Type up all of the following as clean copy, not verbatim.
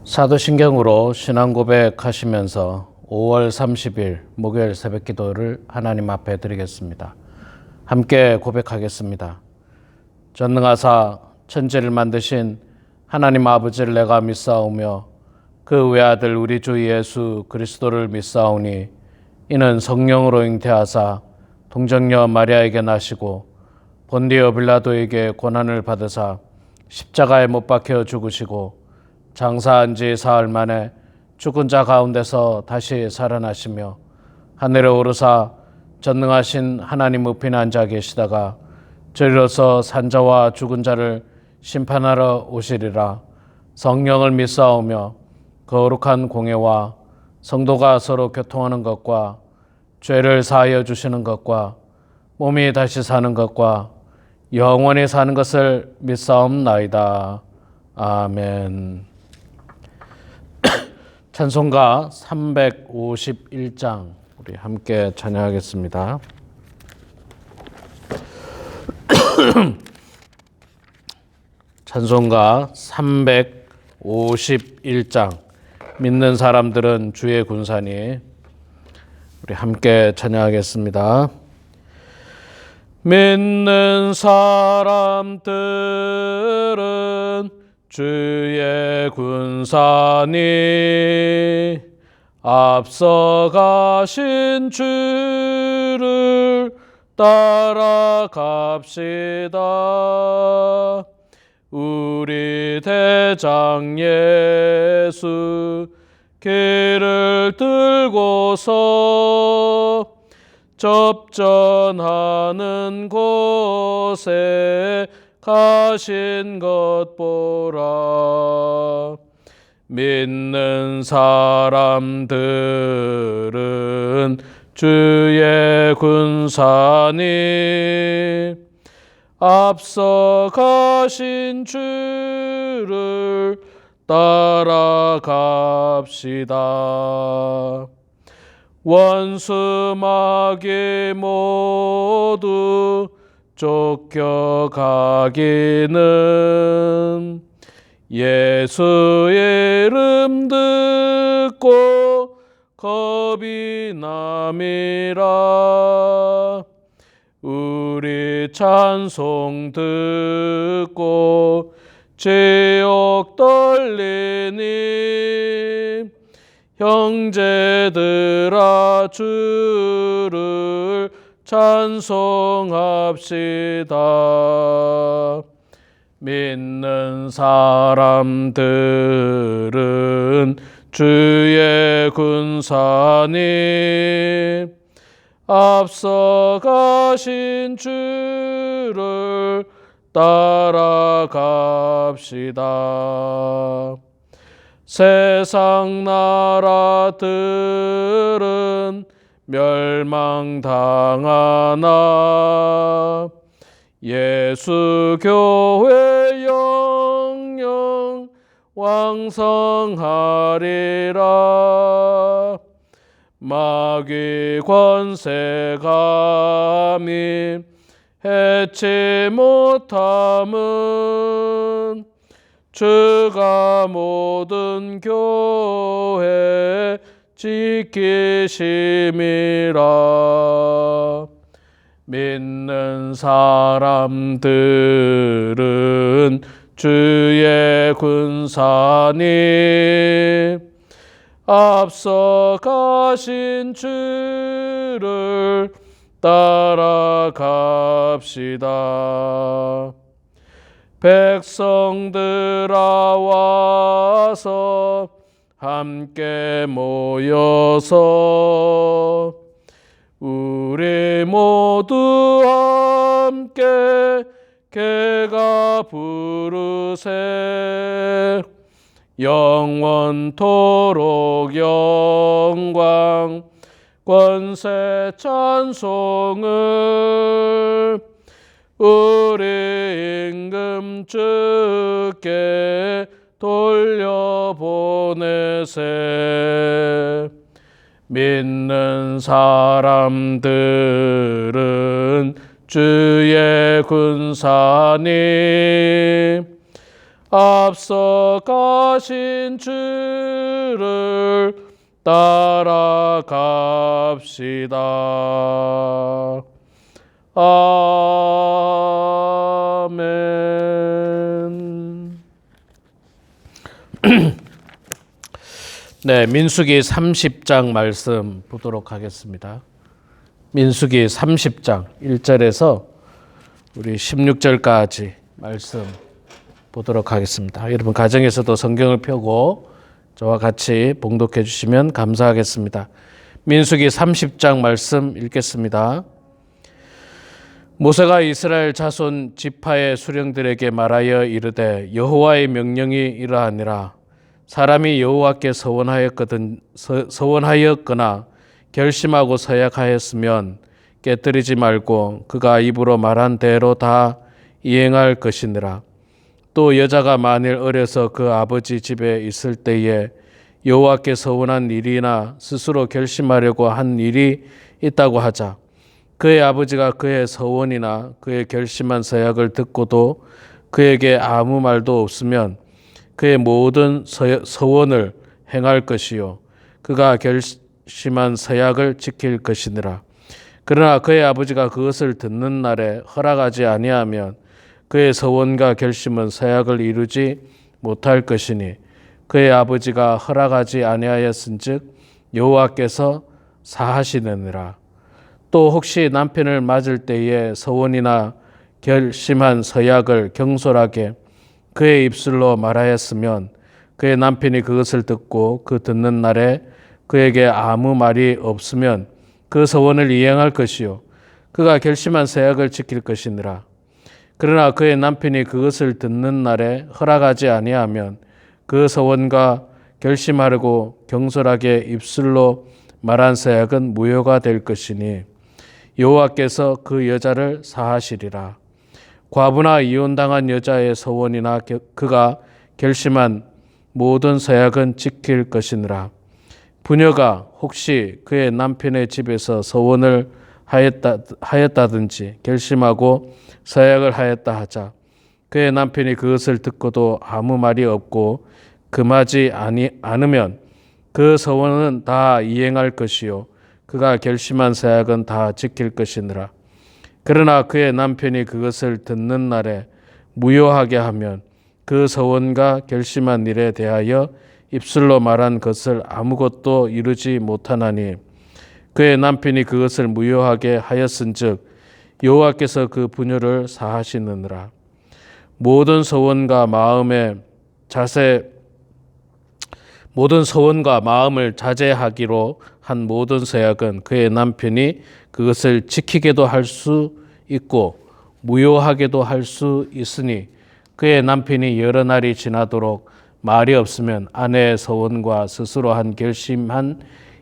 사도신경으로 신앙 고백하시면서 5월 30일 목요일 새벽 기도를 하나님 앞에 드리겠습니다. 함께 고백하겠습니다. 전능하사 천지를 만드신 하나님 아버지를 내가 믿사오며 그 외아들 우리 주 예수 그리스도를 믿사오니 이는 성령으로 잉태하사 동정녀 마리아에게 나시고 본디오 빌라도에게 고난을 받으사 십자가에 못 박혀 죽으시고 장사한 지 사흘 만에 죽은 자 가운데서 다시 살아나시며 하늘에 오르사 전능하신 하나님 우편에 앉아 계시다가 저리로서 산자와 죽은 자를 심판하러 오시리라. 성령을 믿사오며 거룩한 공예와 성도가 서로 교통하는 것과 죄를 사하여 주시는 것과 몸이 다시 사는 것과 영원히 사는 것을 믿사옵나이다. 아멘. 찬송가 351장 우리 함께 찬양하겠습니다. 찬송가 351장 믿는 사람들은 주의 군사니 우리 함께 찬양하겠습니다. 믿는 사람들은 주의 군사니 앞서가신 주를 따라갑시다. 우리 대장 예수 길을 들고서 접전하는 곳에 가신 것 보라. 믿는 사람들은 주의 군사니 앞서 가신 주를 따라갑시다. 원수 마귀 모두 쫓겨가기는 예수의 이름 듣고 겁이 남이라. 우리 찬송 듣고 지옥 떨리니 형제들아 주를 찬송합시다. 믿는 사람들은 주의 군사니 앞서 가신 주를 따라갑시다. 세상 나라들은 멸망당하나 예수 교회 영영 왕성하리라. 마귀 권세 감히 해치 못함은 주가 모든 교회 지키심이라. 믿는 사람들은 주의 군사니 앞서 가신 주를 따라갑시다. 백성들아 와서 함께 모여서 우리 모두 함께 개가 부르세. 영원토록 영광 권세 찬송을 우리 임금 주께 돌려보내세. 믿는 사람들은 주의 군사니 앞서 가신 주를 따라갑시다. 아멘. 네, 민수기 30장 말씀 보도록 하겠습니다. 민수기 30장 1절에서 우리 16절까지 말씀 보도록 하겠습니다. 여러분 가정에서도 성경을 펴고 저와 같이 봉독해 주시면 감사하겠습니다. 민수기 30장 말씀 읽겠습니다. 모세가 이스라엘 자손 지파의 수령들에게 말하여 이르되 여호와의 명령이 이러하니라. 사람이 여호와께 서원하였거나 결심하고 서약하였으면 깨뜨리지 말고 그가 입으로 말한 대로 다 이행할 것이니라. 또 여자가 만일 어려서 그 아버지 집에 있을 때에 여호와께 서원한 일이나 스스로 결심하려고 한 일이 있다고 하자. 그의 아버지가 그의 서원이나 그의 결심한 서약을 듣고도 그에게 아무 말도 없으면 그의 모든 서원을 행할 것이요 그가 결심한 서약을 지킬 것이니라. 그러나 그의 아버지가 그것을 듣는 날에 허락하지 아니하면 그의 서원과 결심은 서약을 이루지 못할 것이니 그의 아버지가 허락하지 아니하였은즉 여호와께서 사하시느니라. 또 혹시 남편을 맞을 때에 서원이나 결심한 서약을 경솔하게 그의 입술로 말하였으면 그의 남편이 그것을 듣고 그 듣는 날에 그에게 아무 말이 없으면 그 서원을 이행할 것이요 그가 결심한 서약을 지킬 것이니라. 그러나 그의 남편이 그것을 듣는 날에 허락하지 아니하면 그 서원과 결심하려고 경솔하게 입술로 말한 서약은 무효가 될 것이니 여호와께서 그 여자를 사하시리라. 과부나 이혼당한 여자의 서원이나 그가 결심한 모든 서약은 지킬 것이니라. 부녀가 혹시 그의 남편의 집에서 서원을 하였다든지 결심하고 서약을 하였다 하자. 그의 남편이 그것을 듣고도 아무 말이 없고 금하지 않으면 그 서원은 다 이행할 것이요 그가 결심한 서약은 다 지킬 것이니라. 그러나 그의 남편이 그것을 듣는 날에 무효하게 하면 그 서원과 결심한 일에 대하여 입술로 말한 것을 아무것도 이루지 못하나니 그의 남편이 그것을 무효하게 하였은즉 여호와께서 그 부녀를 사하시느니라. 모든 서원과 마음을 자제하기로 한 모든 서약은 그의 남편이 그것을 지키게도 할 수 있고 무효하게도 할 수 있으니 그의 남편이 여러 날이 지나도록 말이 없으면 아내의 서원과 스스로 한 결심한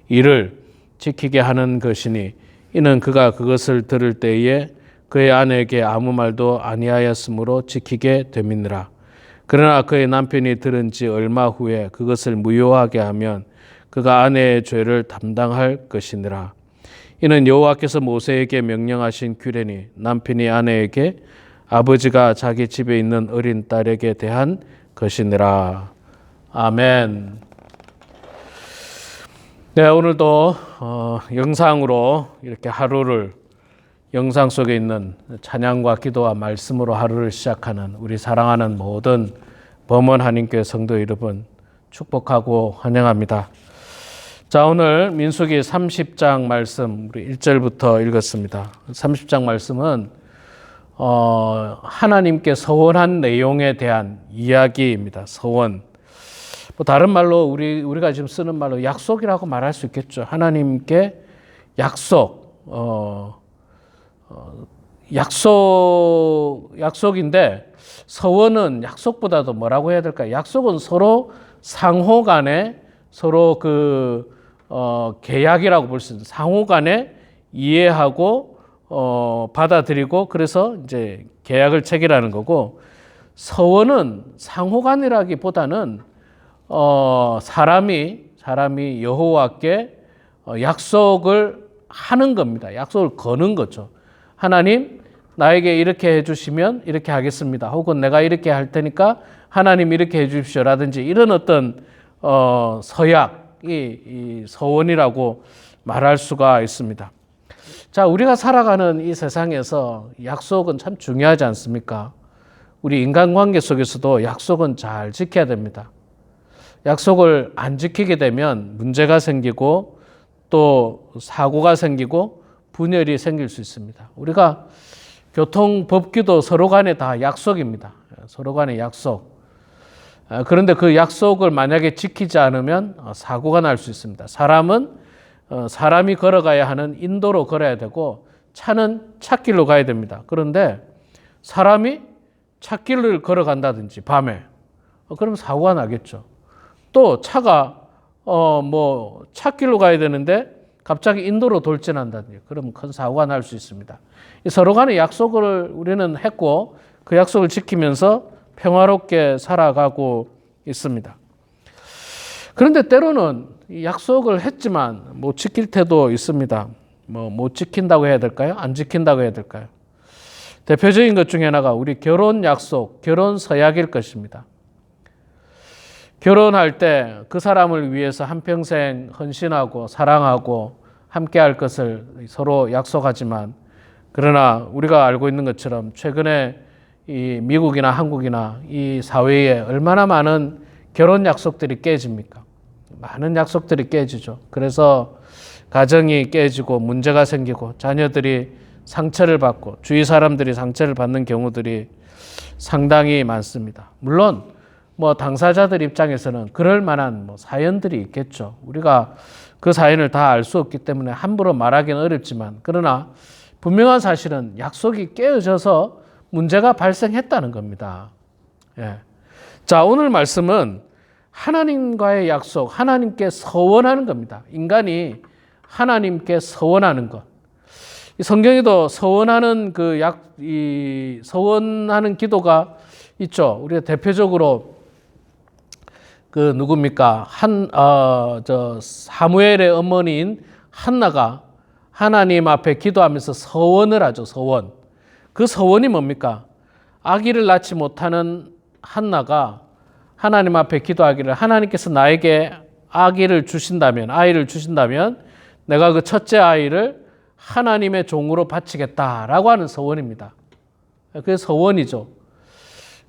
일을 지키게 하는 것이니 이는 그가 그것을 들을 때에 그의 아내에게 아무 말도 아니하였으므로 지키게 됨이니라. 그러나 그의 남편이 들은 지 얼마 후에 그것을 무효하게 하면 그가 아내의 죄를 담당할 것이니라. 이는 여호와께서 모세에게 명령하신 규례니 남편이 아내에게 아버지가 자기 집에 있는 어린 딸에게 대한 것이니라. 아멘. 네, 오늘도 영상으로 이렇게 하루를 영상 속에 있는 찬양과 기도와 말씀으로 하루를 시작하는 우리 사랑하는 모든 범원 한인교회 성도 여러분 축복하고 환영합니다. 자, 오늘 민수기 30장 말씀 우리 1절부터 읽었습니다. 30장 말씀은 하나님께 서원한 내용에 대한 이야기입니다. 서원. 뭐 다른 말로 우리가 지금 쓰는 말로 약속이라고 말할 수 있겠죠. 하나님께 약속인데 서원은 약속보다도 뭐라고 해야 될까요? 약속은 서로 상호 간에 서로 계약이라고 볼 수 있는 상호 간에 이해하고 받아들이고 그래서 이제 계약을 체결하는 거고 서원은 상호 간이라기보다는 사람이 여호와께 약속을 하는 겁니다. 약속을 거는 거죠. 하나님 나에게 이렇게 해주시면 이렇게 하겠습니다. 혹은 내가 이렇게 할 테니까 하나님 이렇게 해 주십시오라든지 이런 어떤 서약이 이 서원이라고 말할 수가 있습니다. 자, 우리가 살아가는 이 세상에서 약속은 참 중요하지 않습니까? 우리 인간관계 속에서도 약속은 잘 지켜야 됩니다. 약속을 안 지키게 되면 문제가 생기고 또 사고가 생기고 분열이 생길 수 있습니다. 우리가 교통법규도 서로 간에 다 약속입니다. 서로 간의 약속. 그런데 그 약속을 만약에 지키지 않으면 사고가 날 수 있습니다. 사람은 사람이 걸어가야 하는 인도로 걸어야 되고 차는 찻길로 가야 됩니다. 그런데 사람이 찻길을 걸어간다든지 밤에 그러면 사고가 나겠죠. 또 차가 찻길로 가야 되는데 갑자기 인도로 돌진한다든지 그러면 큰 사고가 날 수 있습니다. 서로 간의 약속을 우리는 했고 그 약속을 지키면서 평화롭게 살아가고 있습니다. 그런데 때로는 약속을 했지만 못 지킬 때도 있습니다. 못 지킨다고 해야 될까요? 안 지킨다고 해야 될까요? 대표적인 것 중에 하나가 우리 결혼 약속, 결혼 서약일 것입니다. 결혼할 때 그 사람을 위해서 한평생 헌신하고 사랑하고 함께 할 것을 서로 약속하지만 그러나 우리가 알고 있는 것처럼 최근에 이 미국이나 한국이나 이 사회에 얼마나 많은 결혼 약속들이 깨집니까? 많은 약속들이 깨지죠. 그래서 가정이 깨지고 문제가 생기고 자녀들이 상처를 받고 주위 사람들이 상처를 받는 경우들이 상당히 많습니다. 물론 당사자들 입장에서는 그럴 만한 사연들이 있겠죠. 우리가 그 사연을 다 알 수 없기 때문에 함부로 말하기는 어렵지만 그러나 분명한 사실은 약속이 깨어져서 문제가 발생했다는 겁니다. 예. 자, 오늘 말씀은 하나님과의 약속, 하나님께 서원하는 겁니다. 인간이 하나님께 서원하는 것. 성경에도 서원하는 서원하는 기도가 있죠. 우리가 대표적으로 누굽니까? 사무엘의 어머니인 한나가 하나님 앞에 기도하면서 서원을 하죠. 서원. 그 서원이 뭡니까? 아기를 낳지 못하는 한나가 하나님 앞에 기도하기를 하나님께서 나에게 아이를 주신다면 내가 그 첫째 아이를 하나님의 종으로 바치겠다라고 하는 서원입니다. 그게 서원이죠.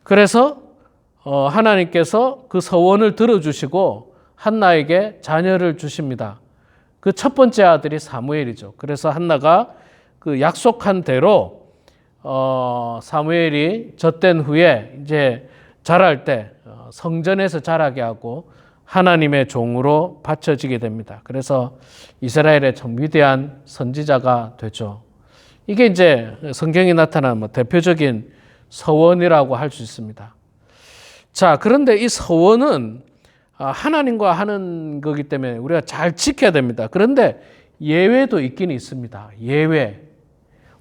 그래서 하나님께서 그 서원을 들어주시고 한나에게 자녀를 주십니다. 그 첫 번째 아들이 사무엘이죠. 그래서 한나가 그 약속한 대로 사무엘이 젖된 후에 이제 자랄 때 성전에서 자라게 하고 하나님의 종으로 바쳐지게 됩니다. 그래서 이스라엘의 참 위대한 선지자가 되죠. 이게 이제 성경에 나타나는 대표적인 서원이라고 할 수 있습니다. 자, 그런데 이 서원은 하나님과 하는 거기 때문에 우리가 잘 지켜야 됩니다. 그런데 예외도 있긴 있습니다. 예외.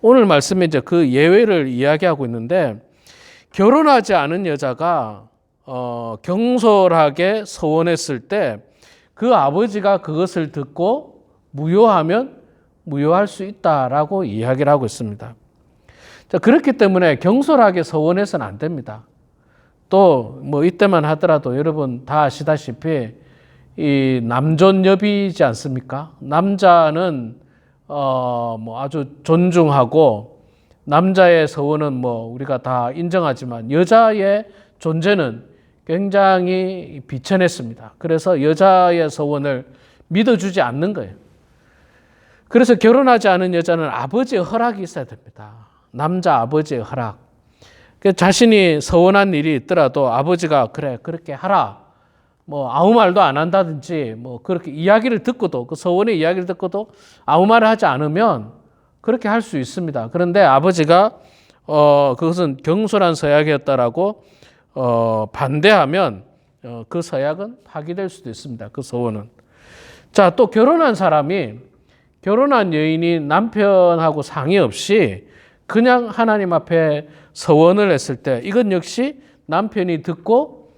오늘 말씀에 이제 그 예외를 이야기하고 있는데 결혼하지 않은 여자가 경솔하게 서원했을 때 그 아버지가 그것을 듣고 무효하면 무효할 수 있다라고 이야기를 하고 있습니다. 자, 그렇기 때문에 경솔하게 서원해서는 안 됩니다. 또 이때만 하더라도 여러분 다 아시다시피 이 남존여비지 않습니까? 남자는 아주 존중하고 남자의 서원은 우리가 다 인정하지만 여자의 존재는 굉장히 비천했습니다. 그래서 여자의 서원을 믿어주지 않는 거예요. 그래서 결혼하지 않은 여자는 아버지의 허락이 있어야 됩니다. 남자 아버지의 허락. 자신이 서원한 일이 있더라도 아버지가 그래 그렇게 하라 아무 말도 안 한다든지 그렇게 이야기를 듣고도 그 서원의 이야기를 듣고도 아무 말을 하지 않으면 그렇게 할 수 있습니다. 그런데 아버지가 그것은 경솔한 서약이었다라고 반대하면 그 서약은 파기될 수도 있습니다. 그 서원은. 자, 또 결혼한 여인이 남편하고 상의 없이 그냥 하나님 앞에 서원을 했을 때 이건 역시 남편이 듣고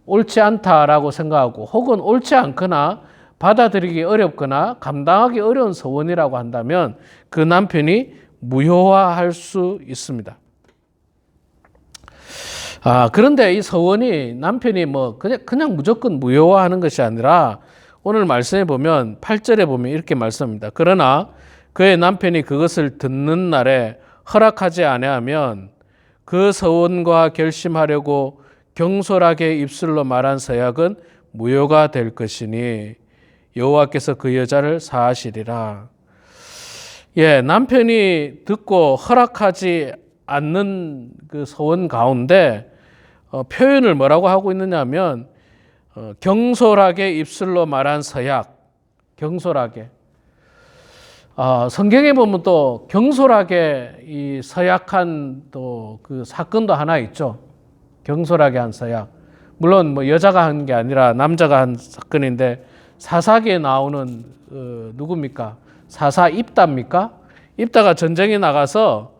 옳지 않다라고 생각하고 혹은 옳지 않거나 받아들이기 어렵거나 감당하기 어려운 서원이라고 한다면 그 남편이 무효화할 수 있습니다. 그런데 이 서원이 남편이 뭐 그냥 무조건 무효화하는 것이 아니라 오늘 말씀에 보면 8절에 보면 이렇게 말씀합니다. 그러나 그의 남편이 그것을 듣는 날에 허락하지 아니하면 그 서원과 결심하려고 경솔하게 입술로 말한 서약은 무효가 될 것이니 여호와께서 그 여자를 사하시리라. 남편이 듣고 허락하지 않는 그 서원 가운데 표현을 뭐라고 하고 있느냐 하면 경솔하게 입술로 말한 서약, 경솔하게. 성경에 보면 또 경솔하게 이 서약한 또 그 사건도 하나 있죠. 경솔하게 한 서약. 물론 뭐 여자가 한 게 아니라 남자가 한 사건인데 사사기에 나오는 누굽니까? 사사 입다입니까? 입다가 전쟁에 나가서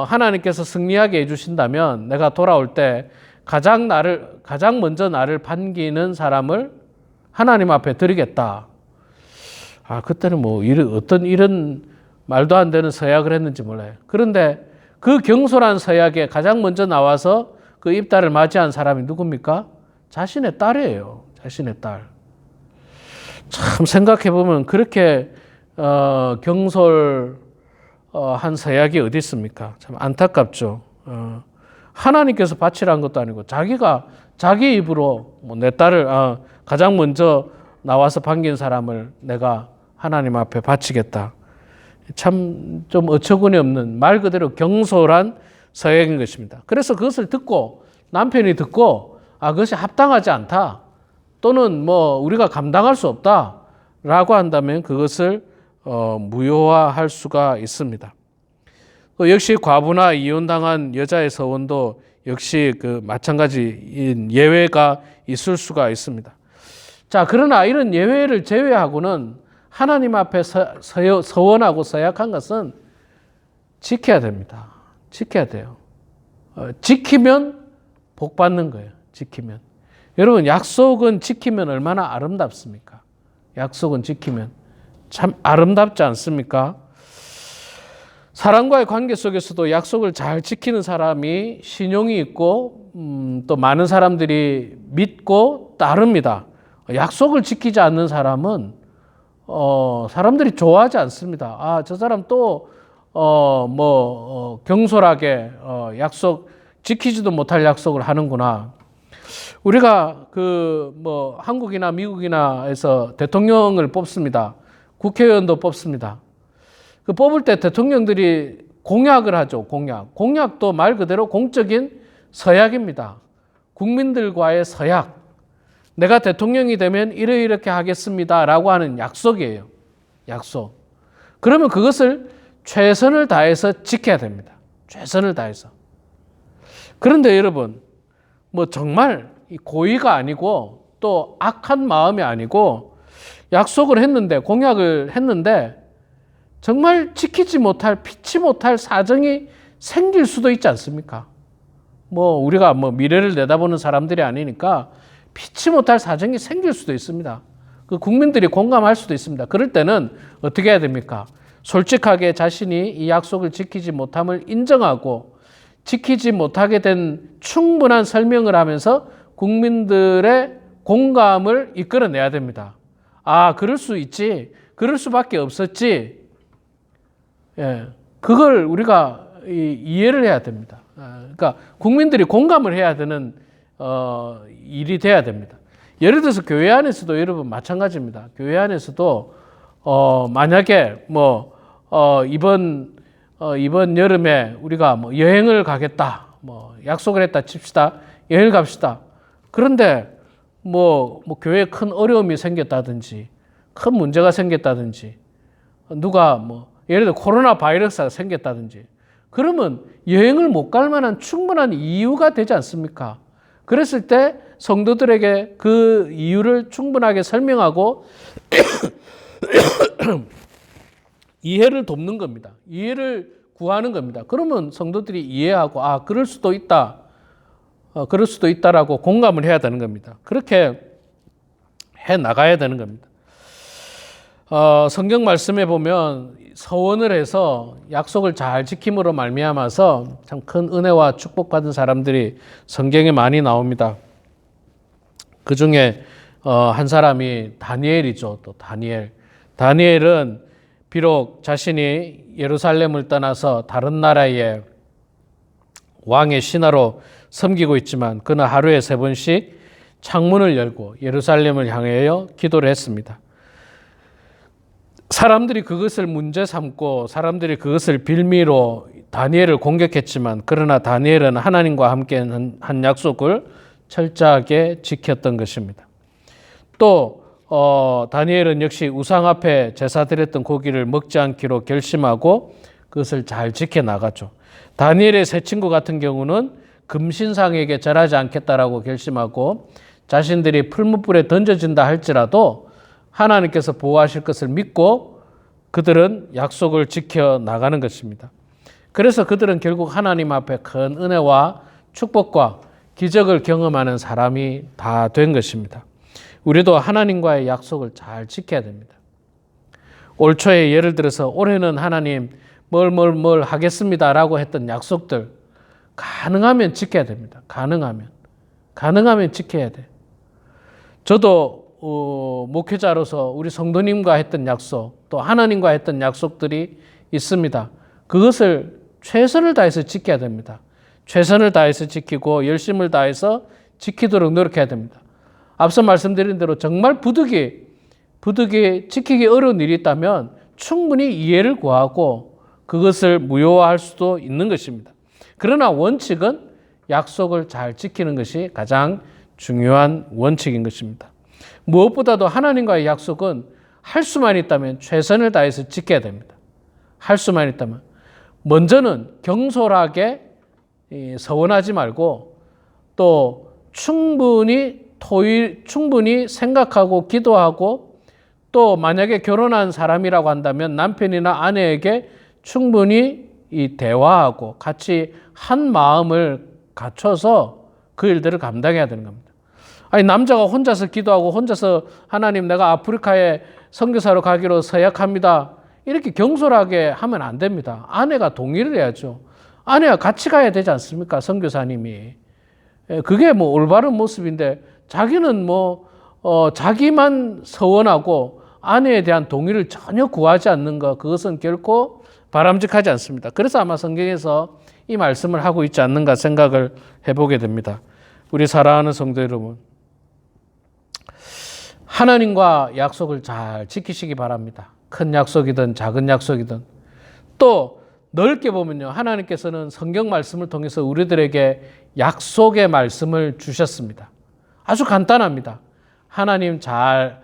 하나님께서 승리하게 해주신다면 내가 돌아올 때 가장 먼저 나를 반기는 사람을 하나님 앞에 드리겠다. 그때는 뭐 어떤 이런 말도 안 되는 서약을 했는지 몰라요. 그런데 그 경솔한 서약에 가장 먼저 나와서 그 입다를 맞이한 사람이 누굽니까? 자신의 딸이에요. 자신의 딸. 참 생각해보면 그렇게 경솔한 서약이 어디 있습니까? 참 안타깝죠. 하나님께서 바치라는 것도 아니고 자기가 자기 입으로 내 딸을 가장 먼저 나와서 반긴 사람을 내가 하나님 앞에 바치겠다. 참 좀 어처구니 없는 말 그대로 경솔한 서약인 것입니다. 그래서 그것을 듣고 남편이 듣고 그것이 합당하지 않다 또는 뭐 우리가 감당할 수 없다라고 한다면 그것을 무효화할 수가 있습니다. 또 역시 과부나 이혼당한 여자의 서원도 역시 그 마찬가지인 예외가 있을 수가 있습니다. 자, 그러나 이런 예외를 제외하고는 하나님 앞에 서원하고 서약한 것은 지켜야 됩니다. 지켜야 돼요. 지키면 복 받는 거예요. 지키면. 여러분, 약속은 지키면 얼마나 아름답습니까? 약속은 지키면 참 아름답지 않습니까? 사람과의 관계 속에서도 약속을 잘 지키는 사람이 신용이 있고 또 많은 사람들이 믿고 따릅니다. 약속을 지키지 않는 사람은 사람들이 좋아하지 않습니다. 저 사람 또 경솔하게 약속 지키지도 못할 약속을 하는구나. 우리가 한국이나 미국이나에서 대통령을 뽑습니다. 국회의원도 뽑습니다. 그 뽑을 때 대통령들이 공약을 하죠. 공약도 말 그대로 공적인 서약입니다. 국민들과의 서약. 내가 대통령이 되면 이렇게 하겠습니다라고 하는 약속이에요. 약속. 그러면 그것을 최선을 다해서 지켜야 됩니다. 최선을 다해서. 그런데 여러분, 정말 고의가 아니고 또 악한 마음이 아니고 약속을 했는데, 공약을 했는데 정말 지키지 못할, 피치 못할 사정이 생길 수도 있지 않습니까? 우리가 미래를 내다보는 사람들이 아니니까 피치 못할 사정이 생길 수도 있습니다. 그 국민들이 공감할 수도 있습니다. 그럴 때는 어떻게 해야 됩니까? 솔직하게 자신이 이 약속을 지키지 못함을 인정하고 지키지 못하게 된 충분한 설명을 하면서 국민들의 공감을 이끌어내야 됩니다. 그럴 수 있지. 그럴 수밖에 없었지. 그걸 우리가 이해를 해야 됩니다. 그러니까 국민들이 공감을 해야 되는 일이 돼야 됩니다. 예를 들어서 교회 안에서도 여러분 마찬가지입니다. 교회 안에서도 만약에 이번 여름에 우리가 여행을 가겠다, 약속을 했다 칩시다. 여행을 갑시다. 그런데 교회에 큰 어려움이 생겼다든지, 큰 문제가 생겼다든지, 누가 예를 들어 코로나 바이러스가 생겼다든지, 그러면 여행을 못 갈 만한 충분한 이유가 되지 않습니까? 그랬을 때 성도들에게 그 이유를 충분하게 설명하고 이해를 돕는 겁니다. 이해를 구하는 겁니다. 그러면 성도들이 이해하고 그럴 수도 있다. 그럴 수도 있다라고 공감을 해야 되는 겁니다. 그렇게 해 나가야 되는 겁니다. 성경 말씀에 보면 서원을 해서 약속을 잘 지킴으로 말미암아서 참 큰 은혜와 축복받은 사람들이 성경에 많이 나옵니다. 그 중에 한 사람이 다니엘이죠. 또 다니엘은 비록 자신이 예루살렘을 떠나서 다른 나라의 왕의 신하로 섬기고 있지만 그는 하루에 3번씩 창문을 열고 예루살렘을 향하여 기도를 했습니다. 사람들이 그것을 문제 삼고 사람들이 그것을 빌미로 다니엘을 공격했지만 그러나 다니엘은 하나님과 함께 한 약속을 철저하게 지켰던 것입니다. 또 다니엘은 역시 우상 앞에 제사 드렸던 고기를 먹지 않기로 결심하고 그것을 잘 지켜나가죠. 다니엘의 세 친구 같은 경우는 금신상에게 절하지 않겠다라고 결심하고 자신들이 풀무불에 던져진다 할지라도 하나님께서 보호하실 것을 믿고 그들은 약속을 지켜나가는 것입니다. 그래서 그들은 결국 하나님 앞에 큰 은혜와 축복과 기적을 경험하는 사람이 다 된 것입니다. 우리도 하나님과의 약속을 잘 지켜야 됩니다. 올 초에 예를 들어서 올해는 하나님 뭘 하겠습니다라고 했던 약속들 가능하면 지켜야 됩니다. 가능하면 지켜야 돼요. 저도 목회자로서 우리 성도님과 했던 약속 또 하나님과 했던 약속들이 있습니다. 그것을 최선을 다해서 지켜야 됩니다. 최선을 다해서 지키고 열심을 다해서 지키도록 노력해야 됩니다. 앞서 말씀드린 대로 정말 부득이 지키기 어려운 일이 있다면 충분히 이해를 구하고 그것을 무효화할 수도 있는 것입니다. 그러나 원칙은 약속을 잘 지키는 것이 가장 중요한 원칙인 것입니다. 무엇보다도 하나님과의 약속은 할 수만 있다면 최선을 다해서 지켜야 됩니다. 할 수만 있다면 먼저는 경솔하게 서원하지 말고 또 충분히 생각하고 기도하고 또 만약에 결혼한 사람이라고 한다면 남편이나 아내에게 충분히 대화하고 같이 한 마음을 갖춰서 그 일들을 감당해야 되는 겁니다. 아니 남자가 혼자서 기도하고 혼자서 하나님 내가 아프리카에 선교사로 가기로 서약합니다. 이렇게 경솔하게 하면 안 됩니다. 아내가 동의를 해야죠. 아내와 같이 가야 되지 않습니까? 선교사님이. 그게 올바른 모습인데 자기는 자기만 서원하고 아내에 대한 동의를 전혀 구하지 않는 것 그것은 결코 바람직하지 않습니다. 그래서 아마 성경에서 이 말씀을 하고 있지 않는가 생각을 해보게 됩니다. 우리 사랑하는 성도 여러분, 하나님과 약속을 잘 지키시기 바랍니다. 큰 약속이든 작은 약속이든. 또 넓게 보면요, 하나님께서는 성경 말씀을 통해서 우리들에게 약속의 말씀을 주셨습니다. 아주 간단합니다. 하나님 잘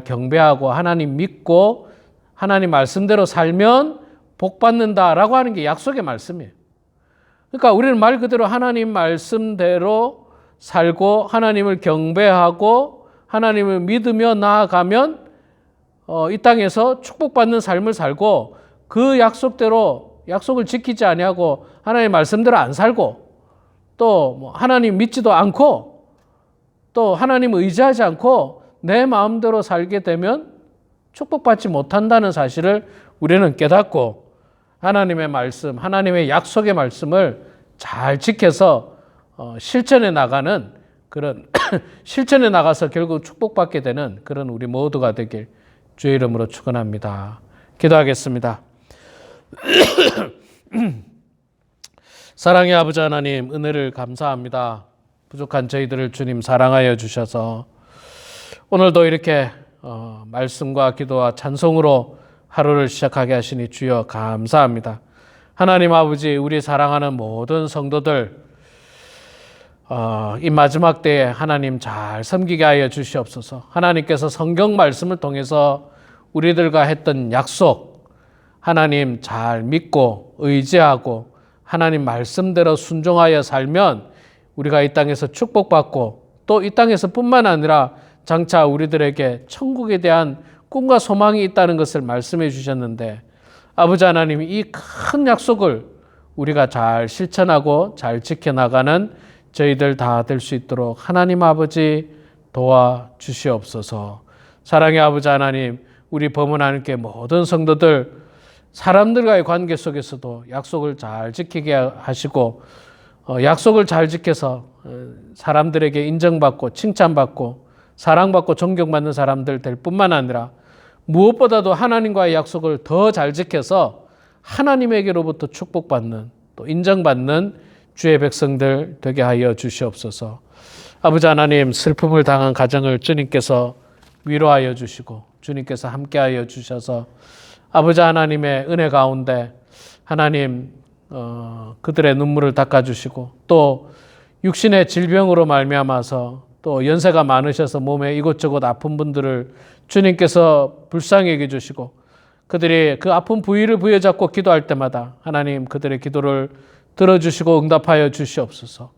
경배하고 하나님 믿고 하나님 말씀대로 살면 복 받는다라고 하는 게 약속의 말씀이에요. 그러니까 우리는 말 그대로 하나님 말씀대로 살고 하나님을 경배하고 하나님을 믿으며 나아가면 이 땅에서 축복받는 삶을 살고 그 약속대로 약속을 지키지 아니하고 하나님 말씀대로 안 살고 또 하나님 믿지도 않고 또 하나님 의지하지 않고 내 마음대로 살게 되면 축복받지 못한다는 사실을 우리는 깨닫고 하나님의 말씀, 하나님의 약속의 말씀을 잘 지켜서 실천해 나가는 그런 실천해 나가서 결국 축복받게 되는 그런 우리 모두가 되길 주의 이름으로 축원합니다. 기도하겠습니다. 사랑의 아버지 하나님, 은혜를 감사합니다. 부족한 저희들을 주님 사랑하여 주셔서 오늘도 이렇게 말씀과 기도와 찬송으로 하루를 시작하게 하시니 주여 감사합니다. 하나님 아버지, 우리 사랑하는 모든 성도들 이 마지막 때에 하나님 잘 섬기게 하여 주시옵소서. 하나님께서 성경 말씀을 통해서 우리들과 했던 약속 하나님 잘 믿고 의지하고 하나님 말씀대로 순종하여 살면 우리가 이 땅에서 축복받고 또 이 땅에서 뿐만 아니라 장차 우리들에게 천국에 대한 꿈과 소망이 있다는 것을 말씀해 주셨는데 아버지 하나님, 이 큰 약속을 우리가 잘 실천하고 잘 지켜나가는 저희들 다 될 수 있도록 하나님 아버지 도와주시옵소서. 사랑의 아버지 하나님, 우리 범은 하나님께 모든 성도들 사람들과의 관계 속에서도 약속을 잘 지키게 하시고 약속을 잘 지켜서 사람들에게 인정받고 칭찬받고 사랑받고 존경받는 사람들 될 뿐만 아니라 무엇보다도 하나님과의 약속을 더 잘 지켜서 하나님에게로부터 축복받는 또 인정받는 주의 백성들 되게 하여 주시옵소서. 아버지 하나님, 슬픔을 당한 가정을 주님께서 위로하여 주시고 주님께서 함께하여 주셔서 아버지 하나님의 은혜 가운데 하나님 그들의 눈물을 닦아주시고 또 육신의 질병으로 말미암아서 또 연세가 많으셔서 몸에 이곳저곳 아픈 분들을 주님께서 불쌍히 여겨주시고 그들이 그 아픈 부위를 부여잡고 기도할 때마다 하나님 그들의 기도를 들어주시고 응답하여 주시옵소서.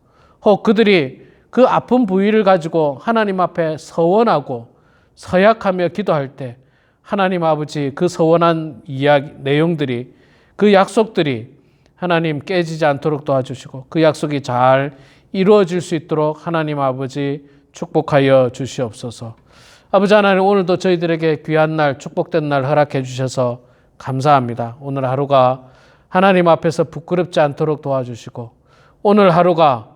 혹 그들이 그 아픈 부위를 가지고 하나님 앞에 서원하고 서약하며 기도할 때 하나님 아버지 그 서원한 이야기 내용들이 그 약속들이 하나님 깨지지 않도록 도와주시고 그 약속이 잘 이루어질 수 있도록 하나님 아버지 축복하여 주시옵소서. 아버지 하나님, 오늘도 저희들에게 귀한 날 축복된 날 허락해 주셔서 감사합니다. 오늘 하루가 하나님 앞에서 부끄럽지 않도록 도와주시고 오늘 하루가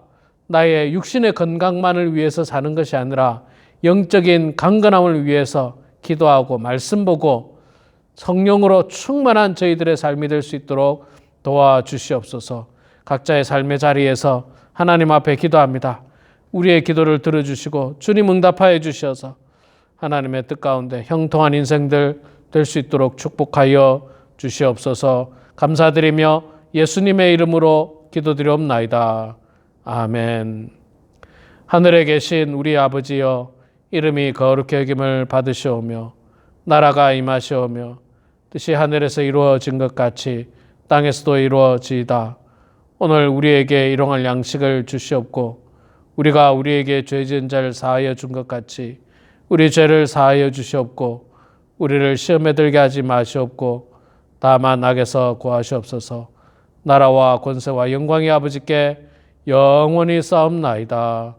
나의 육신의 건강만을 위해서 사는 것이 아니라 영적인 강건함을 위해서 기도하고 말씀 보고 성령으로 충만한 저희들의 삶이 될 수 있도록 도와주시옵소서. 각자의 삶의 자리에서 하나님 앞에 기도합니다. 우리의 기도를 들어주시고 주님 응답하여 주셔서 하나님의 뜻 가운데 형통한 인생들 될 수 있도록 축복하여 주시옵소서. 감사드리며 예수님의 이름으로 기도드리옵나이다. 아멘. 하늘에 계신 우리 아버지여, 이름이 거룩히 여김을 받으시오며 나라가 임하시오며 뜻이 하늘에서 이루어진 것 같이 땅에서도 이루어지이다. 오늘 우리에게 일용할 양식을 주시옵고 우리가 우리에게 죄 지은 자를 사하여 준 것 같이 우리 죄를 사하여 주시옵고 우리를 시험에 들게 하지 마시옵고 다만 악에서 구하시옵소서. 나라와 권세와 영광이 아버지께 영원히 쌓옵나이다.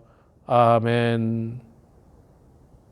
아멘.